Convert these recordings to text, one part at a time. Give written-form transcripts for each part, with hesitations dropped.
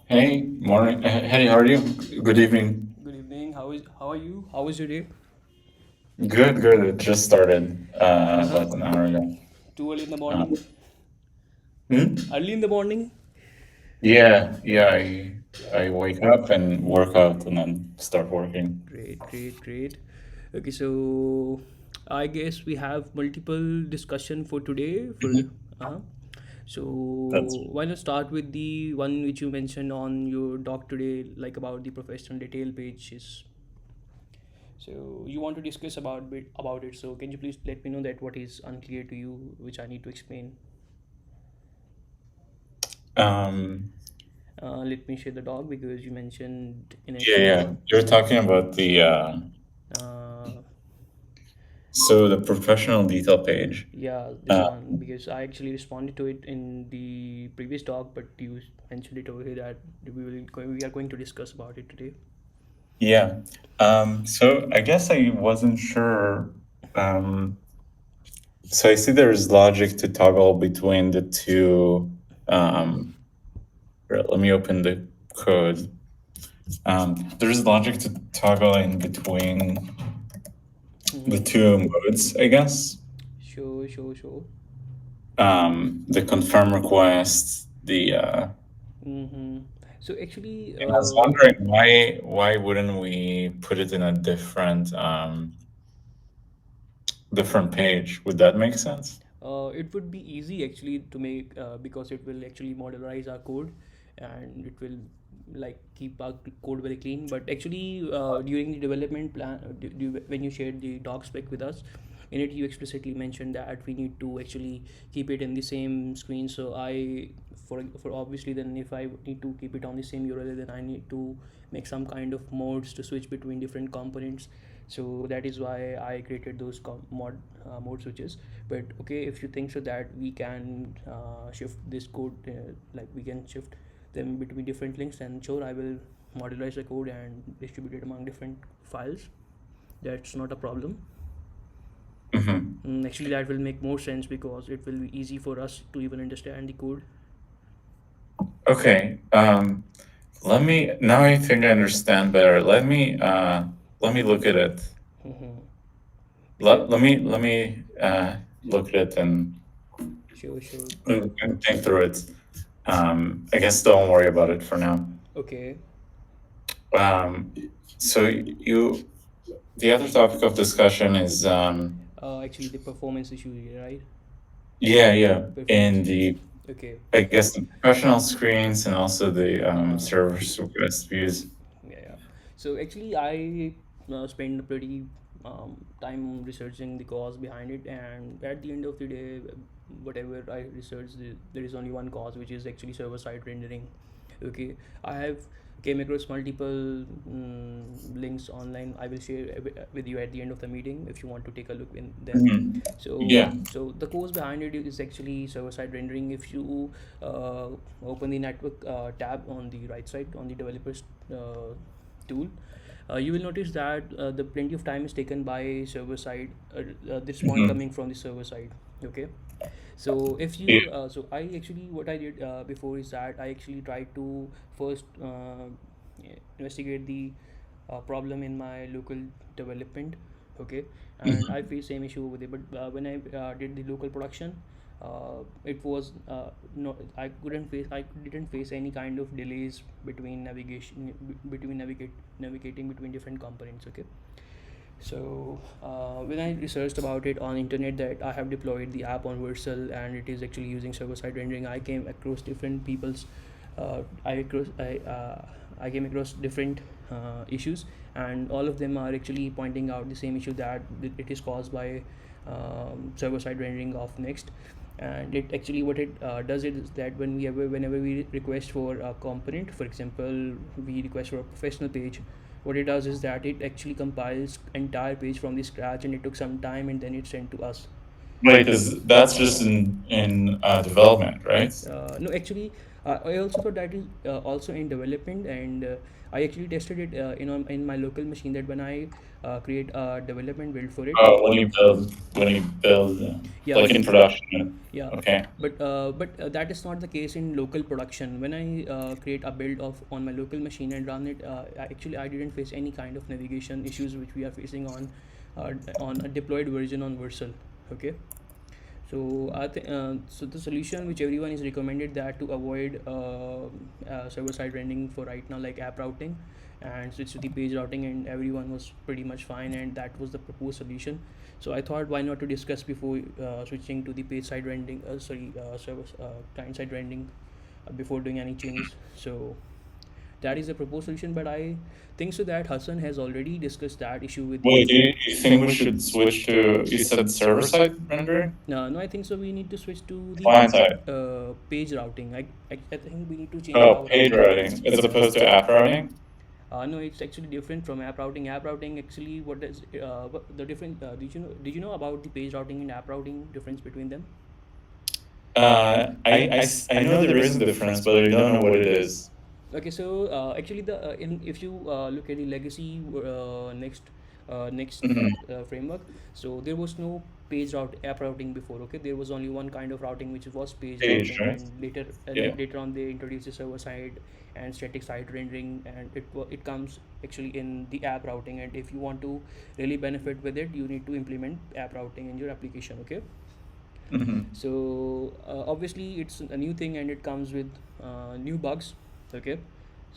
Hey, morning. Hey, how are you? Good evening. Good evening. How are you? How was your day? Good, good. It just started Uh-huh. about an hour ago. Too early in the Uh, morning? hmm? Early in the morning? Yeah, yeah. I wake up and work out and then start working. Great, great, great. Okay, so I guess we have multiple discussion for today. Uh-huh. So That's why not start with the one which you mentioned on your doc today, like about the professional detail pages. So you want to discuss about it. So can you please let me know that what is unclear to you, which I need to explain? um. Let me share the doc because you mentioned Yeah, initially. yeah. You're talking about the Uh, so the professional detail page. yeah, this Uh, one because I actually responded to it in the previous doc, but you mentioned it over here that we are going to discuss about it today. yeah. So I guess I wasn't sure. Um. So I see there's logic to toggle between the two. Here, let me open the code. There's logic to toggle in between the Mm-hmm. two modes, I guess. Sure, sure, sure. The confirm request, the Mm-hmm. So actually, and I was wondering why wouldn't we put it in a different page? Would that make sense? it would be easy actually to make because it will actually modularize our code and it will like keep our code very clean. But actually, during the development plan, when you shared the doc spec with us, in it you explicitly mentioned that we need to actually keep it in the same screen. So for obviously, then if I need to keep it on the same URL, then I need to make some kind of modes to switch between different components. So that is why I created those mode switches. But okay, if you think so that we can shift this code, like we can shift them between different links, and sure, I will modularize the code and distribute it among different files. That's not a problem. Hmm. Actually, that will make more sense because it will be easy for us to even understand the code. Okay. Let me now. I think I understand better. Let me look at it. Mm-hmm. Because Let me look at it sure, sure. and think through it. I guess don't worry about it for now. Okay. Um, so the other topic of discussion is, Actually, the performance issue here, right? yeah, yeah, Performance in issues. the, Okay. I guess, the professional screens and also the Uh-huh. server request views. Yeah, yeah. So actually, I spent pretty time researching the cause behind it, and at the end of the day, whatever I researched, there is only one cause, which is actually server-side rendering. Okay, I have came across multiple links online. I will share with you at the end of the meeting if you want to take a look in them. Mhm. So, Yeah. so the cause behind it is actually server-side rendering. If you uh, open the network tab on the right side on the developers tool, you will notice that the plenty of time is taken by server side. This one Mhm. coming from the server side. Okay, so if Yeah. you so I actually what I did before is that I actually tried to first investigate the problem in my local development. Okay, and I Mhm. faced same issue with it, but when I did the local production, it was no, I didn't face any kind of delays between navigating between different components. Okay, so when I researched about it on internet that I have deployed the app on Vercel and it is actually using server-side rendering, I came across different people's. I came across different issues, and all of them are actually pointing out the same issue that it is caused by server-side rendering of Next. And it actually what it does is that whenever we request for a component, for example, we request for a professional page, what it does is that it actually compiles entire page from the scratch and it took some time and then it's sent to us. Right, because that's just in development, right? No, actually, I also thought that is also in development, and I actually tested it in my local machine, that when I create a development build for it. When you build Yeah, like in production. yeah, Okay. but that is not the case in local production. When I create a build of on my local machine and run it, actually I didn't face any kind of navigation issues which we are facing on a deployed version on Versal. Okay. So so the solution which everyone is recommended, that to avoid server side rendering for right now, like app routing, and switch to the page routing, and everyone was pretty much fine, and that was the proposed solution. So I thought, why not to discuss before switching to the page side rendering, server client side rendering, before doing any changes. So that is the proposed solution, but I think so that Hassan has already discussed that issue with Wait, you. do you think we should switch to, you said server side rendering? No, no, I think so. We need to switch to the Client side. page routing. I think we need to change Oh, our page routing as opposed to app routing? no, it's actually different from app routing. App routing actually, what the different? Did you know about the page routing and app routing difference between them? I know there is a difference, but I don't know what it is. Okay, so actually, if you look at the legacy next Mhm. framework, so there was no page route app routing before. Okay, there was only one kind of routing, which was page Page, routing, right? and Yeah. later on they introduced the server side and static side rendering, and it comes actually in the app routing. And if you want to really benefit with it, you need to implement app routing in your application. Okay. Hmm. So obviously it's a new thing, and it comes with new bugs. Okay.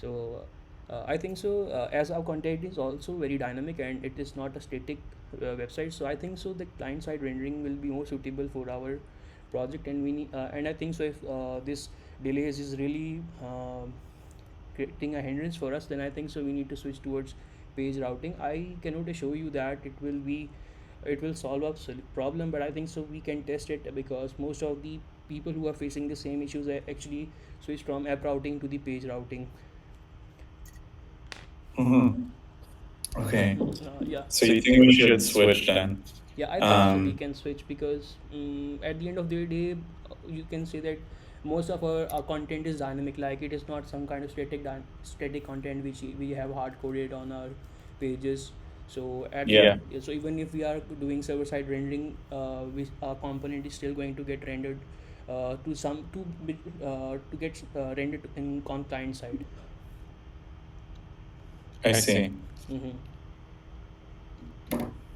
So I think so, as our content is also very dynamic and it is not a static website, so I think so the client side rendering will be more suitable for our project, and we need and I think so, if this delays is really creating a hindrance for us, then I think so we need to switch towards page routing. I cannot assure you that it will solve a problem, but I think so we can test it, because most of the people who are facing the same issues actually switch from app routing to the page routing. Hmm. Okay. Yeah. So you think we should switch then? Yeah, I think so we Um, can switch, because at the end of the day, you can say that most of our content is dynamic. Like, it is not some kind of static content which we have hard coded on our pages. So yeah. so even if we are doing server side rendering, our component is still going to get rendered to get rendered in client side. I see. Mm-hmm.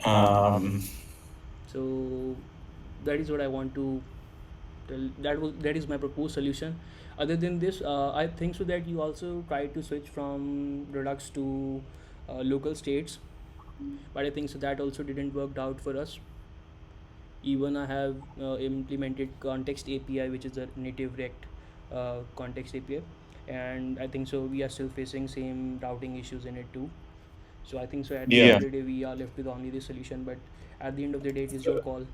Um, So that is what I want to tell. That is my proposed solution. Other than this, I think so that you also try to switch from Redux to local states, but I think so that also didn't work out for us. Even I have implemented context API, which is a native React context API, and I think so we are still facing same routing issues in it too. So I think so at the end yeah. of the day we are left with only this solution, but at the end of the day it is your call.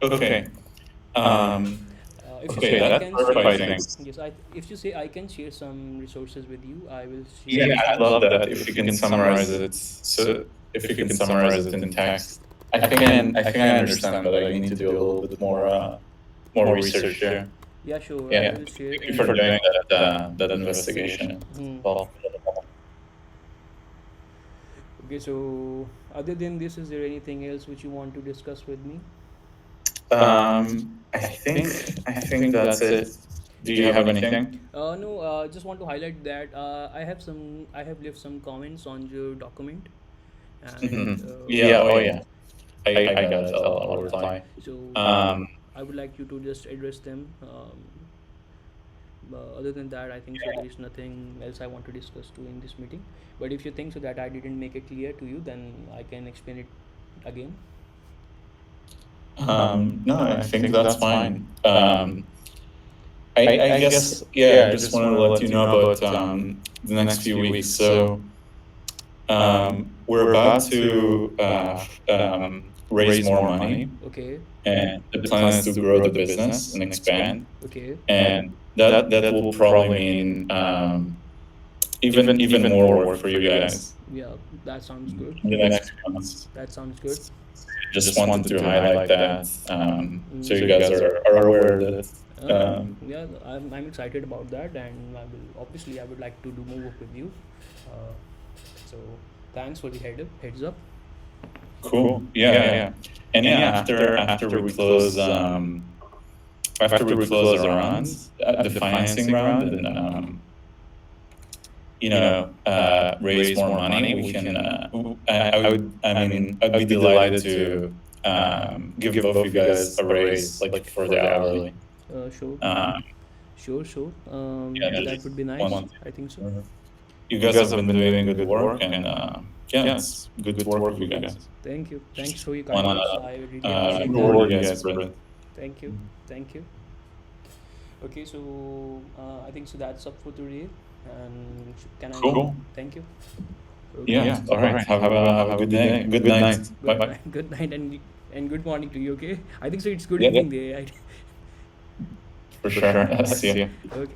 Okay. Um, Um, if you okay, say I that can share, clarifies things. yes, if you say I can share some resources with you, I will share Yeah, those I'd things. love that if you can summarize it. So if you can summarize it in text, I think I understand, but I need to do a little bit more research here. Yeah, sure, I Yeah. will share. Thank you for doing that investigation. Hmm. Well, Okay, so other than this, is there anything else which you want to discuss with me? I think that's it. Do you have anything? No, just want to highlight that I have left some comments on your document, and Hmm. Yeah. Oh, yeah. I got it. I'll yeah. reply. So Um, I would like you to just address them. Other than that, I think so there is nothing else I want to discuss to in this meeting. But if you think so that I didn't make it clear to you, then I can explain it again. no, I think that's fine. I guess, yeah, I just wanted to let you know about the next few weeks. So we're about to raise more money, Okay. and the plan is to grow the business and expand. Okay. And that will probably mean even more work for you guys Yeah, that sounds good. in the next few months. That sounds good. Just wanted to highlight that, so you Mm. guys are aware of it. Yeah, I'm excited about that, and I would like to do more work with you. Uh, so thanks for the heads up. Cool. Yeah, yeah. And yeah, after we close our runs, the financing round, and raise more money, we can. I mean, I'd be delighted to give both you guys a raise, like for the hourly. Sure, Uh, sure. yeah, That just would be nice. one. I think so. You guys have been doing good work, and yeah, it's good to work with you guys. Thank you. Thanks for your kind Wanna words. I really appreciate that. reward you guys, Brett? Thank you. Thank you. Okay, so I think so. That's up for today. And can I? Cool. Thank you. Okay. Yeah. All right. Have a good day. Good night. Good Bye. night. Good night and good morning to you. Okay. I think so. It's good Yeah, evening there. Right? for sure. See ya. Okay.